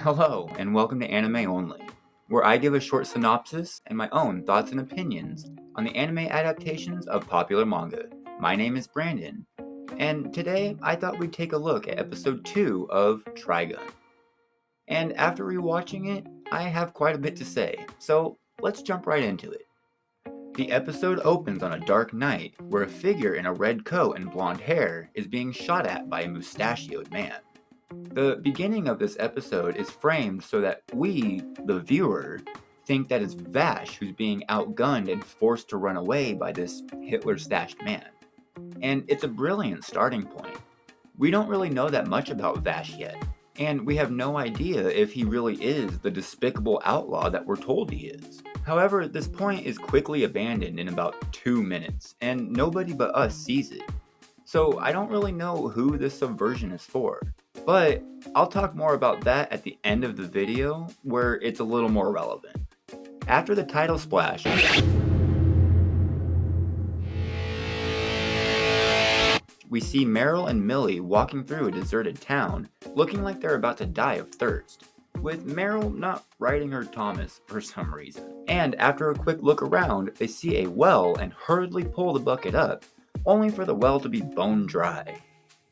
Hello, and welcome to Anime Only, where I give a short synopsis and my own thoughts and opinions on the anime adaptations of popular manga. My name is Brandon, and today I thought we'd take a look at episode 2 of Trigun. And after rewatching it, I have quite a bit to say, so let's jump right into it. The episode opens on a dark night where a figure in a red coat and blonde hair is being shot at by a mustachioed man. The beginning of this episode is framed so that we, the viewer, think that it's Vash who's being outgunned and forced to run away by this Hitler-stashed man. And it's a brilliant starting point. We don't really know that much about Vash yet, and we have no idea if he really is the despicable outlaw that we're told he is. However, this point is quickly abandoned in about 2 minutes, and nobody but us sees it. So I don't really know who this subversion is for. But I'll talk more about that at the end of the video, where it's a little more relevant. After the title splash, we see Meryl and Millie walking through a deserted town, looking like they're about to die of thirst, with Meryl not riding her Thomas for some reason. And after a quick look around, they see a well and hurriedly pull the bucket up, only for the well to be bone dry.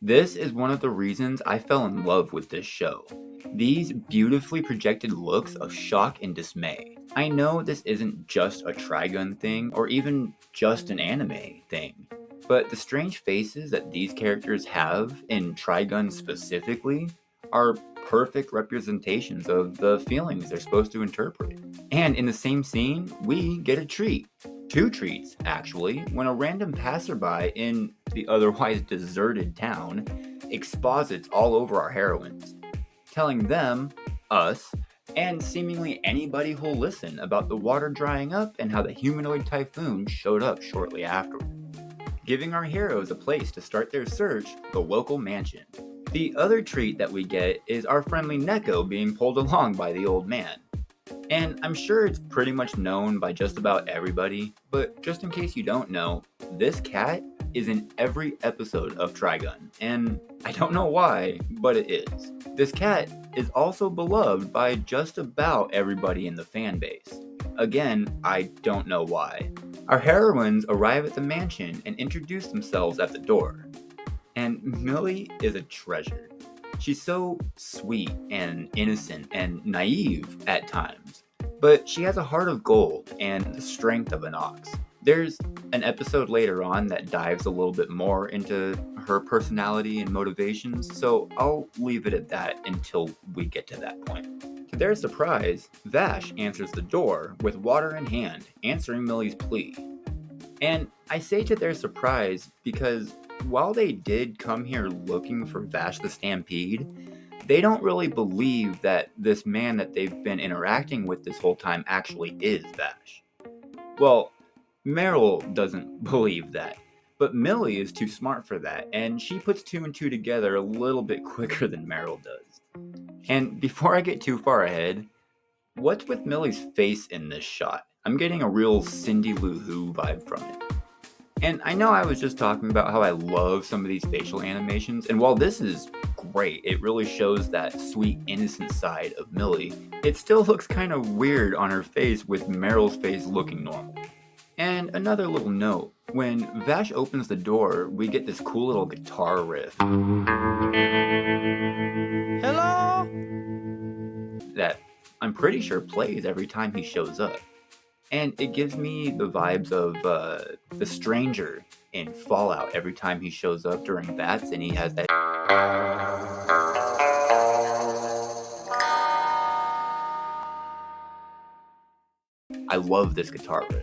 This is one of the reasons I fell in love with this show. These beautifully projected looks of shock and dismay. I know this isn't just a Trigun thing, or even just an anime thing, but the strange faces that these characters have, in Trigun specifically, are perfect representations of the feelings they're supposed to interpret. And in the same scene, we get a treat. 2 treats, actually, when a random passerby in the otherwise deserted town exposits all over our heroines, telling them, us, and seemingly anybody who'll listen about the water drying up and how the humanoid typhoon showed up shortly afterward, giving our heroes a place to start their search, the local mansion. The other treat that we get is our friendly Neko being pulled along by the old man. And I'm sure it's pretty much known by just about everybody, but just in case you don't know, this cat is in every episode of Trigun, and I don't know why, but it is. This cat is also beloved by just about everybody in the fan base. Again, I don't know why. Our heroines arrive at the mansion and introduce themselves at the door. And Millie is a treasure. She's so sweet and innocent and naive at times, but she has a heart of gold and the strength of an ox. There's an episode later on that dives a little bit more into her personality and motivations, so I'll leave it at that until we get to that point. To their surprise, Vash answers the door with water in hand, answering Millie's plea. And I say to their surprise because while they did come here looking for Vash the Stampede, they don't really believe that this man that they've been interacting with this whole time actually is Vash. Well, Meryl doesn't believe that, but Millie is too smart for that, and she puts 2 and 2 together a little bit quicker than Meryl does. And before I get too far ahead, what's with Millie's face in this shot? I'm getting a real Cindy Lou Who vibe from it. And I know I was just talking about how I love some of these facial animations, and while this is great, it really shows that sweet, innocent side of Millie, it still looks kind of weird on her face with Meryl's face looking normal. And another little note, when Vash opens the door, we get this cool little guitar riff. Hello? That I'm pretty sure plays every time he shows up. And it gives me the vibes of the stranger in Fallout every time he shows up during bats and he has that. I love this guitar riff.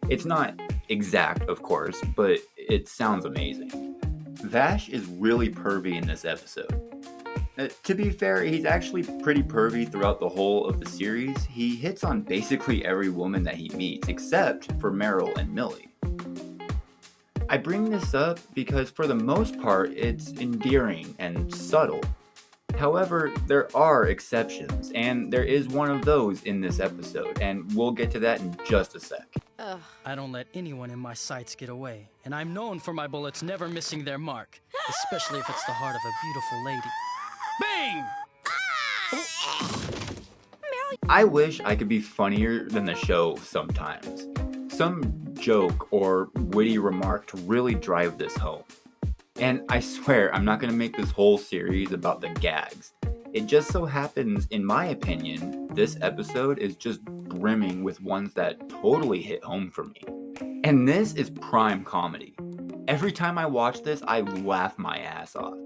It's not exact, of course, but it sounds amazing. Vash is really pervy in this episode. To be fair, he's actually pretty pervy throughout the whole of the series. He hits on basically every woman that he meets, except for Meryl and Millie. I bring this up because for the most part, it's endearing and subtle. However, there are exceptions, and there is one of those in this episode, and we'll get to that in just a sec. I don't let anyone in my sights get away, and I'm known for my bullets never missing their mark, especially if it's the heart of a beautiful lady. Bang! I wish I could be funnier than the show sometimes. Some joke or witty remark to really drive this home. And I swear, I'm not going to make this whole series about the gags. It just so happens, in my opinion, this episode is just brimming with ones that totally hit home for me. And this is prime comedy. Every time I watch this, I laugh my ass off.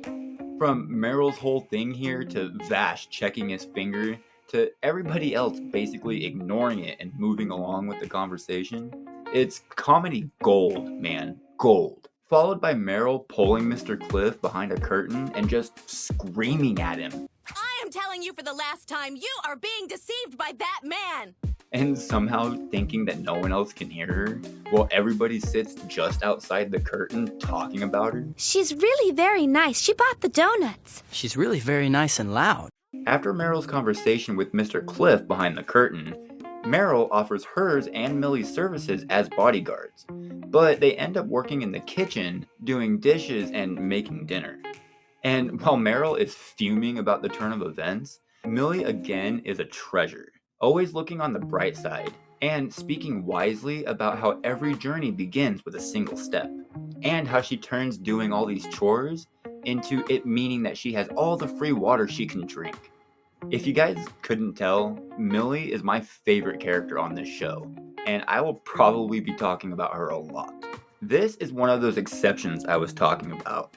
From Meryl's whole thing here to Vash checking his finger to everybody else basically ignoring it and moving along with the conversation. It's comedy gold, man. Gold. Followed by Meryl pulling Mr. Cliff behind a curtain and just screaming at him. I am telling you for the last time, you are being deceived by that man! And somehow thinking that no one else can hear her, while everybody sits just outside the curtain talking about her. She's really very nice. She bought the donuts. She's really very nice and loud. After Meryl's conversation with Mr. Cliff behind the curtain, Meryl offers hers and Millie's services as bodyguards, but they end up working in the kitchen, doing dishes and making dinner. And while Meryl is fuming about the turn of events, Millie again is a treasure, always looking on the bright side, and speaking wisely about how every journey begins with a single step, and how she turns doing all these chores into it meaning that she has all the free water she can drink. If you guys couldn't tell, Millie is my favorite character on this show, and I will probably be talking about her a lot. This is one of those exceptions I was talking about.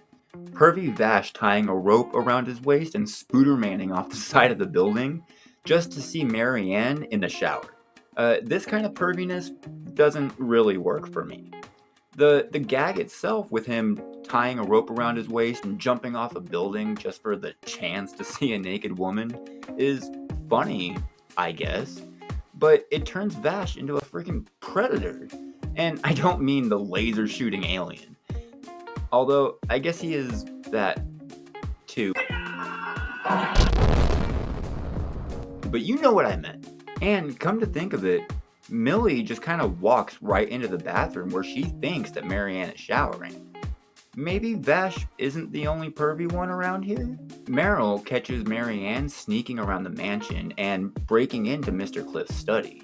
Pervy Vash tying a rope around his waist and Spoodermaning off the side of the building just to see Marianne in the shower. This kind of perviness doesn't really work for me. The gag itself with him tying a rope around his waist and jumping off a building just for the chance to see a naked woman is funny, I guess, but it turns Vash into a freaking predator. And I don't mean the laser shooting alien. Although, I guess he is that too. But you know what I meant. And come to think of it, Millie just kind of walks right into the bathroom where she thinks that Marianne is showering. Maybe Vash isn't the only pervy one around here? Meryl catches Marianne sneaking around the mansion and breaking into Mr. Cliff's study.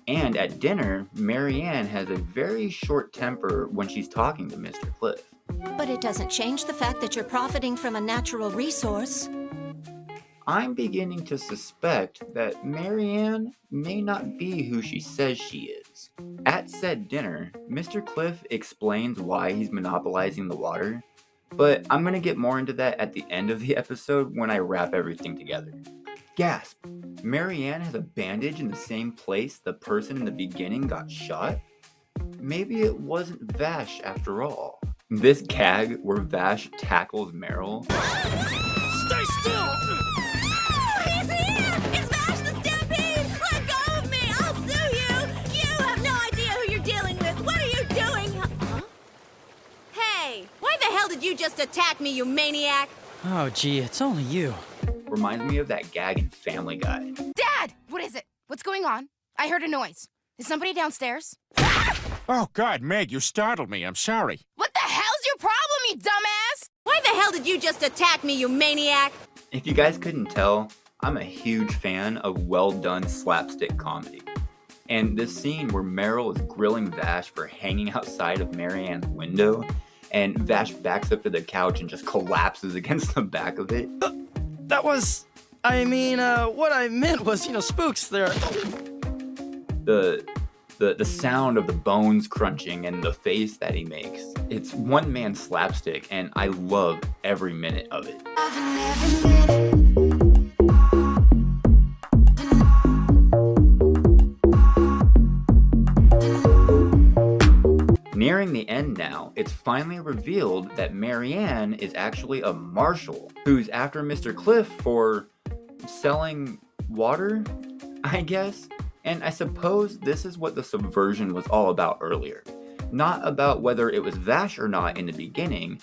And at dinner, Marianne has a very short temper when she's talking to Mr. Cliff. But it doesn't change the fact that you're profiting from a natural resource. I'm beginning to suspect that Marianne may not be who she says she is. At said dinner, Mr. Cliff explains why he's monopolizing the water, but I'm gonna get more into that at the end of the episode when I wrap everything together. Gasp! Marianne has a bandage in the same place the person in the beginning got shot? Maybe it wasn't Vash after all. This gag where Vash tackles Meryl. Stay still! He's here! It's Vash the Stampede! Let go of me! I'll sue you! You have no idea who you're dealing with! What are you doing? Huh? Hey! Why the hell did you just attack me, you maniac? Oh, gee, it's only you. Reminds me of that gag in Family Guy. Dad! What is it? What's going on? I heard a noise. Is somebody downstairs? Oh, God, Meg, you startled me. I'm sorry. What the hell's your problem, you dumbass? Why the hell did you just attack me, you maniac? If you guys couldn't tell, I'm a huge fan of well-done slapstick comedy. And this scene where Meryl is grilling Vash for hanging outside of Marianne's window, and Vash backs up to the couch and just collapses against the back of it. That was... what I meant was, spooks there. The sound of the bones crunching and the face that he makes. It's one man slapstick, and I love every minute of it. Nearing the end now, it's finally revealed that Marianne is actually a marshal who's after Mr. Cliff for selling water, I guess? And I suppose this is what the subversion was all about earlier. Not about whether it was Vash or not in the beginning,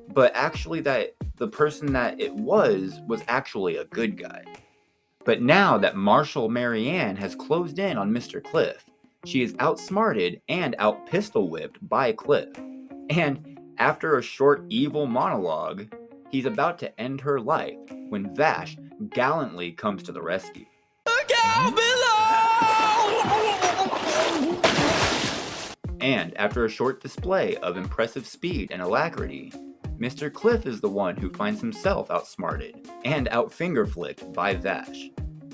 but actually that the person that it was actually a good guy. But now that Marshal Marianne has closed in on Mr. Cliff, she is outsmarted and out-pistol-whipped by Cliff. And after a short evil monologue, he's about to end her life when Vash gallantly comes to the rescue. Okay! And after a short display of impressive speed and alacrity, Mr. Cliff is the one who finds himself outsmarted and out-finger-flicked by Vash,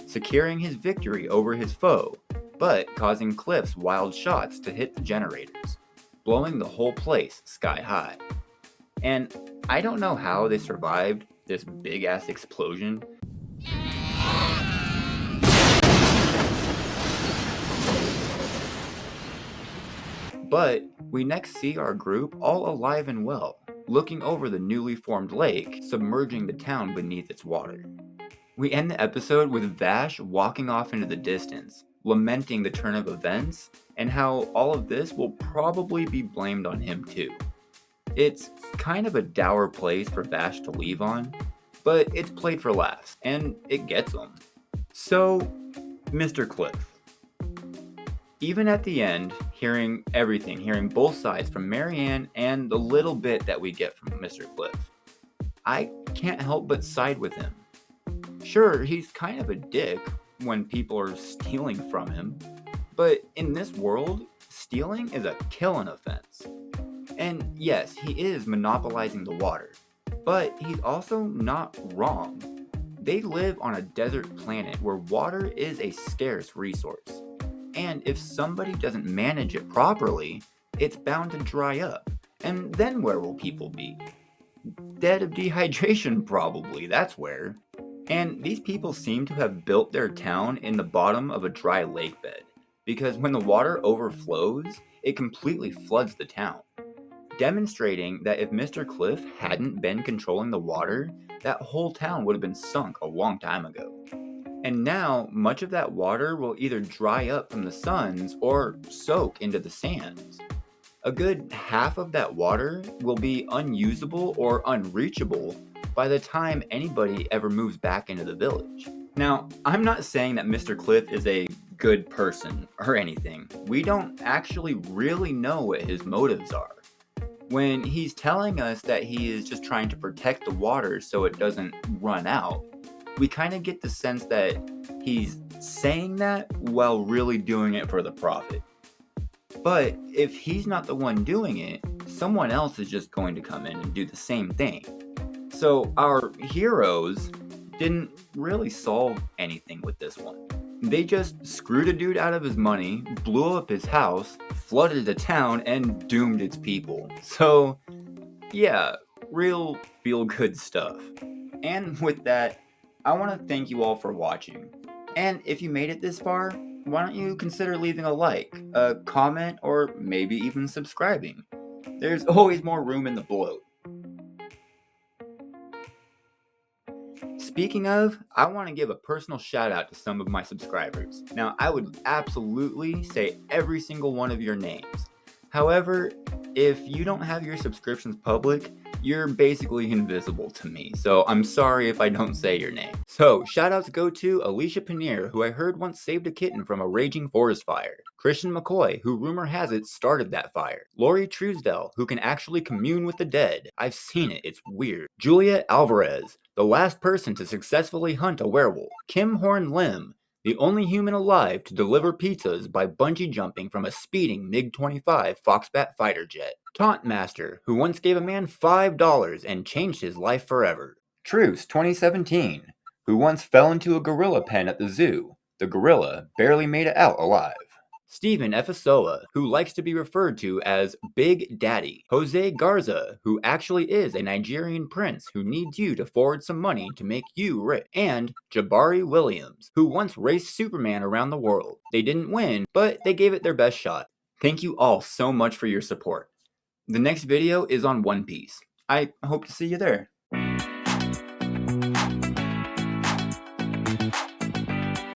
securing his victory over his foe, but causing Cliff's wild shots to hit the generators, blowing the whole place sky high. And I don't know how they survived this big-ass explosion. But we next see our group all alive and well, looking over the newly formed lake, submerging the town beneath its water. We end the episode with Vash walking off into the distance, lamenting the turn of events, and how all of this will probably be blamed on him too. It's kind of a dour place for Vash to leave on, but it's played for laughs, and it gets him. So, Mr. Cliff. Even at the end, hearing everything, hearing both sides from Marianne and the little bit that we get from Mr. Cliff, I can't help but side with him. Sure, he's kind of a dick when people are stealing from him, but in this world, stealing is a killing offense. And yes, he is monopolizing the water, but he's also not wrong. They live on a desert planet where water is a scarce resource. And if somebody doesn't manage it properly, it's bound to dry up. And then where will people be? Dead of dehydration, probably, that's where. And these people seem to have built their town in the bottom of a dry lake bed, because when the water overflows, it completely floods the town. Demonstrating that if Mr. Cliff hadn't been controlling the water, that whole town would have been sunk a long time ago. And now, much of that water will either dry up from the suns or soak into the sands. A good half of that water will be unusable or unreachable by the time anybody ever moves back into the village. Now, I'm not saying that Mr. Cliff is a good person or anything. We don't actually really know what his motives are. When he's telling us that he is just trying to protect the water so it doesn't run out, we kind of get the sense that he's saying that while really doing it for the profit. But if he's not the one doing it, someone else is just going to come in and do the same thing. So our heroes didn't really solve anything with this one. They just screwed a dude out of his money, blew up his house, flooded the town, and doomed its people. So yeah, real feel-good stuff. And with that, I want to thank you all for watching. And if you made it this far, why don't you consider leaving a like, a comment, or maybe even subscribing? There's always more room in the bloat. Speaking of, I want to give a personal shout out to some of my subscribers. Now, I would absolutely say every single one of your names. However, if you don't have your subscriptions public, you're basically invisible to me, so I'm sorry if I don't say your name. So, shoutouts go to Alicia Paneer, who I heard once saved a kitten from a raging forest fire. Christian McCoy, who rumor has it started that fire. Lori Truesdell, who can actually commune with the dead. I've seen it, it's weird. Julia Alvarez, the last person to successfully hunt a werewolf. Kim Horn Lim, the only human alive to deliver pizzas by bungee jumping from a speeding MiG-25 Foxbat fighter jet. Taunt Master, who once gave a man $5 and changed his life forever. Truce 2017, who once fell into a gorilla pen at the zoo. The gorilla barely made it out alive. Steven Efesoa, who likes to be referred to as Big Daddy. Jose Garza, who actually is a Nigerian prince who needs you to forward some money to make you rich. And Jabari Williams, who once raced Superman around the world. They didn't win, but they gave it their best shot. Thank you all so much for your support. The next video is on One Piece. I hope to see you there.